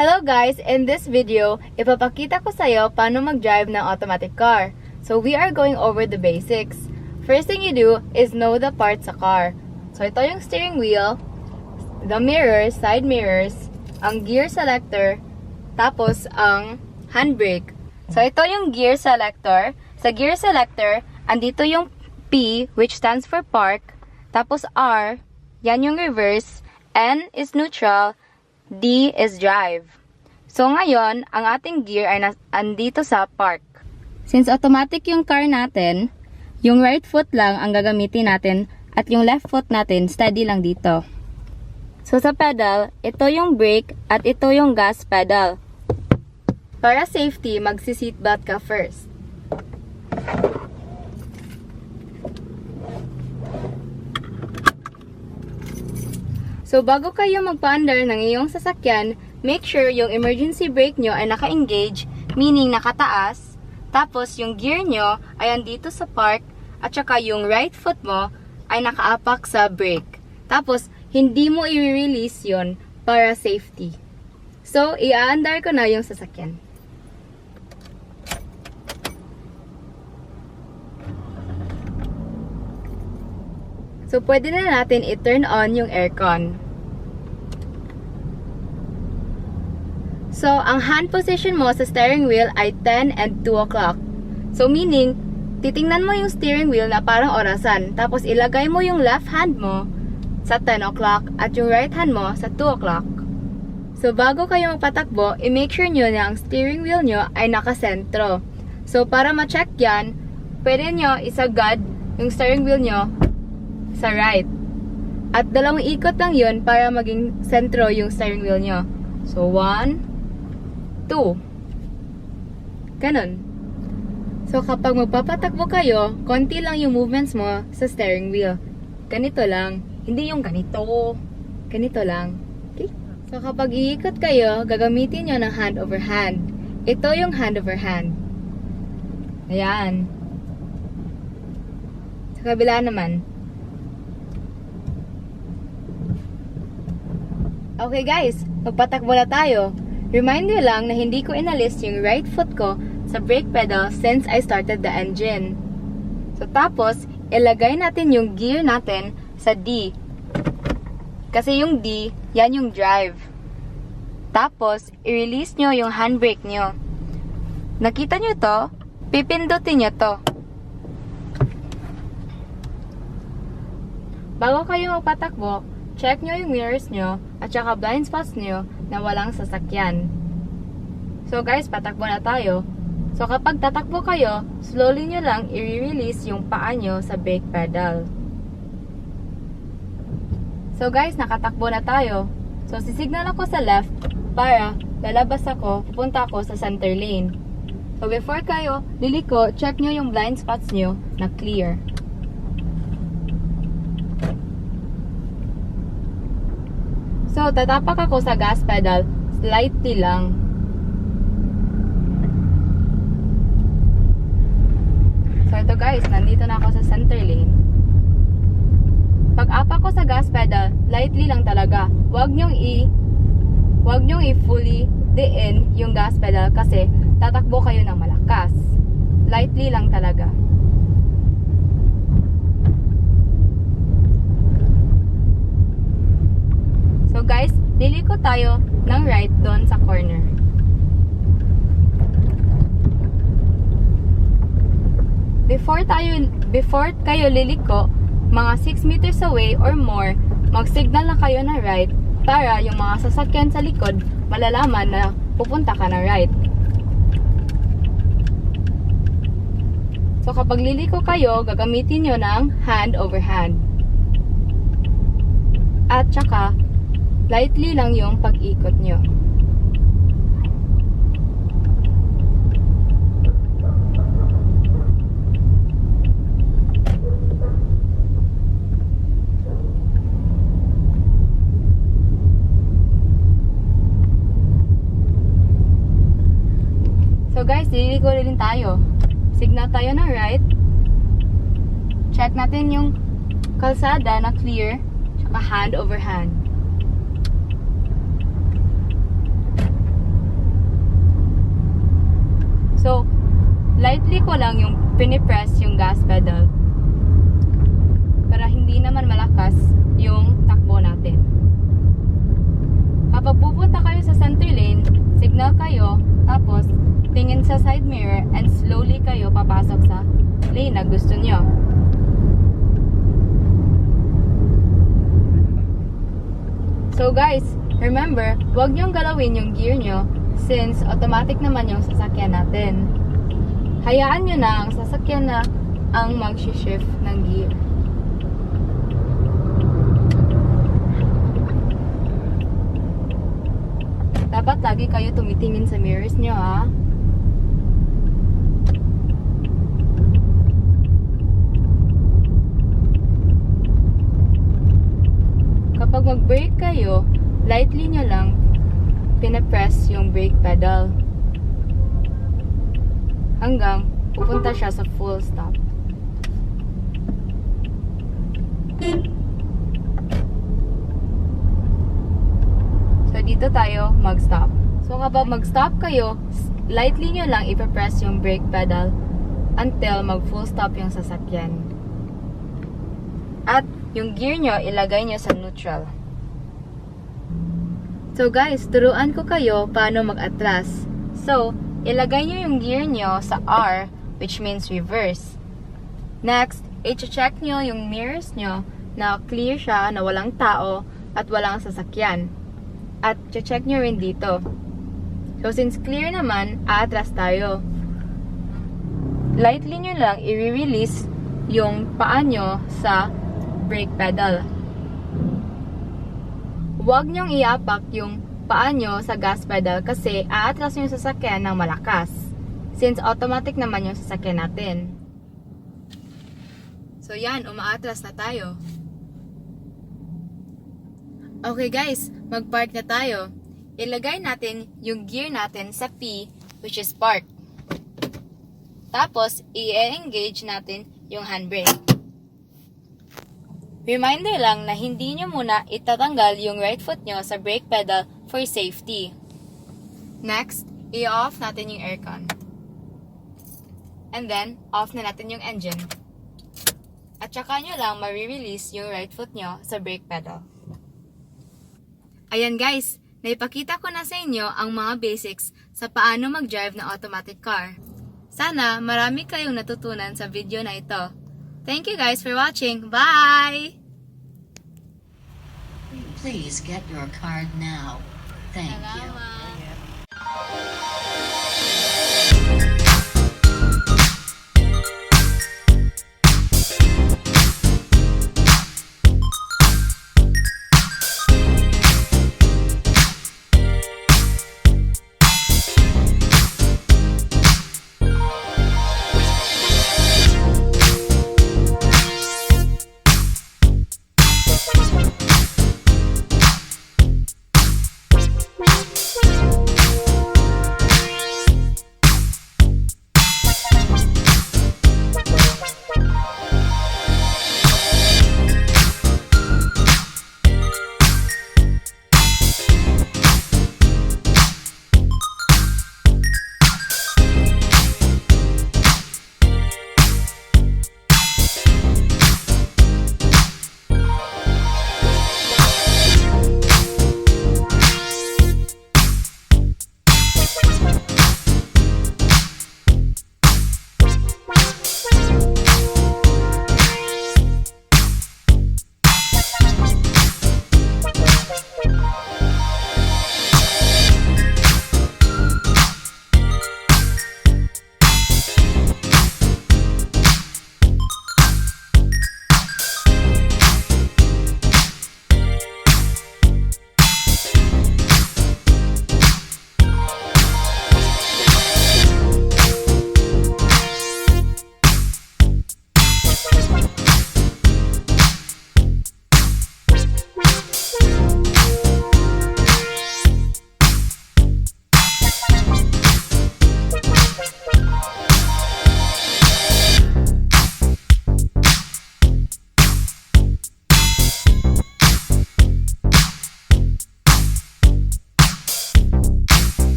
Hello guys! In this video, ipapakita ko sa'yo paano mag-drive ng automatic car. So we are going over the basics. First thing you do is know the parts sa car. So ito yung steering wheel, the mirrors, side mirrors, ang gear selector, tapos ang handbrake. So ito yung gear selector. Sa gear selector, andito yung P, which stands for park, tapos R, yan yung reverse, N is neutral, D is drive. So ngayon, ang ating gear ay andito sa park. Since automatic yung car natin, yung right foot lang ang gagamitin natin at yung left foot natin steady lang dito. So sa pedal, ito yung brake at ito yung gas pedal. Para safety, magsi-seatbelt ka first. So, bago kayo magpa-under ng iyong sasakyan, make sure yung emergency brake nyo ay naka-engage, meaning nakataas. Tapos, yung gear nyo ay andito sa park, at saka yung right foot mo ay nakaapak sa brake. Tapos, hindi mo i-release yon para safety. So, i-under ko na yung sasakyan. So, pwede na natin i-turn on yung aircon. So, ang hand position mo sa steering wheel ay 10 and 2 o'clock. So, meaning, titingnan mo yung steering wheel na parang orasan. Tapos, ilagay mo yung left hand mo sa 10 o'clock at yung right hand mo sa 2 o'clock. So, bago kayo magpatakbo, i-make sure nyo na ang steering wheel nyo ay nakasentro. So, para ma-check yan, pwede nyo isagad yung steering wheel nyo sa right. At 2 ikot lang yun para maging sentro yung steering wheel nyo. So, 1, 2. Ganon. So, kapag magpapatakbo kayo, konti lang yung movements mo sa steering wheel. Ganito lang. Hindi yung ganito. Ganito lang. Okay? So, kapag iikot kayo, gagamitin nyo ng hand over hand. Ito yung hand over hand. Ayan. Sa kabila naman. Okay guys, magpatakbo na tayo. Remind nyo lang na hindi ko inalis yung right foot ko sa brake pedal since I started the engine. So tapos, ilagay natin yung gear natin sa D. Kasi yung D, yan yung drive. Tapos, i-release nyo yung handbrake nyo. Nakita nyo to? Pipindutin nyo to. Bago kayo magpatakbo, check nyo yung mirrors nyo at saka blind spots nyo na walang sasakyan. So guys, patakbo na tayo. So kapag tatakbo kayo, slowly nyo lang i-release yung paa nyo sa brake pedal. So guys, nakatakbo na tayo. So sisignal ako sa left para lalabas ako, pupunta ako sa center lane. So before kayo liliko, check nyo yung blind spots nyo na clear. So, tatapak ako sa gas pedal, slightly lang. So, ito guys, nandito na ako sa center lane. Pag-apak ko sa gas pedal, lightly lang talaga. Huwag nyong i-fully diin yung gas pedal kasi tatakbo kayo ng malakas. Lightly lang talaga. So guys, liliko tayo ng right doon sa corner. Before kayo liliko, mga 6 meters away or more, mag-signal na kayo na right para yung mga sasakyan sa likod malalaman na pupunta ka na right. So kapag liliko kayo, gagamitin nyo ng hand over hand. At saka, lightly lang yung pag-ikot nyo. So guys, liliko rin tayo. Signal tayo na right. Check natin yung kalsada na clear. Tsaka hand over hand. Tinitry ko lang yung pinipress yung gas pedal para hindi naman malakas yung takbo natin. Kapag pupunta kayo sa center lane, signal kayo, tapos tingin sa side mirror and slowly kayo papasok sa lane na gusto nyo. So guys, remember, huwag nyong galawin yung gear nyo since automatic naman yung sasakyan natin. Hayaan nyo na ang sasakyan na ang mag-shift ng gear. Dapat lagi kayo tumitingin sa mirrors nyo, ha? Kapag mag-brake kayo, lightly nyo lang pinapress yung brake pedal hanggang pupunta siya sa full stop. So, dito tayo mag-stop. So, kapag mag-stop kayo, lightly nyo lang ipapress yung brake pedal until mag-full stop yung sasakyan. At yung gear nyo, ilagay nyo sa neutral. So guys, turuan ko kayo paano mag-atras. So, ilagay nyo yung gear nyo sa R, which means reverse. Next, i-check nyo yung mirrors nyo na clear siya, na walang tao at walang sasakyan. At check nyo rin dito. So, since clear naman, aatras tayo. Lightly nyo lang i-release yung paa nyo sa brake pedal. Huwag nyong iapak yung paa nyo sa gas pedal kasi aatras yung sasakyan ng malakas. Since automatic naman yung sasakyan natin. So yan, umaatras na tayo. Okay guys, mag-park na tayo. Ilagay natin yung gear natin sa P, which is park. Tapos, i-engage natin yung handbrake. Reminder lang na hindi nyo muna itatanggal yung right foot nyo sa brake pedal for safety. Next, i-off natin yung aircon. And then, off na natin yung engine. At saka nyo lang ma-release yung right foot nyo sa brake pedal. Ayan guys, naipakita ko na sa inyo ang mga basics sa paano mag-drive ng automatic car. Sana marami kayong natutunan sa video na ito. Thank you guys for watching. Bye! Please get your card now. Thank you.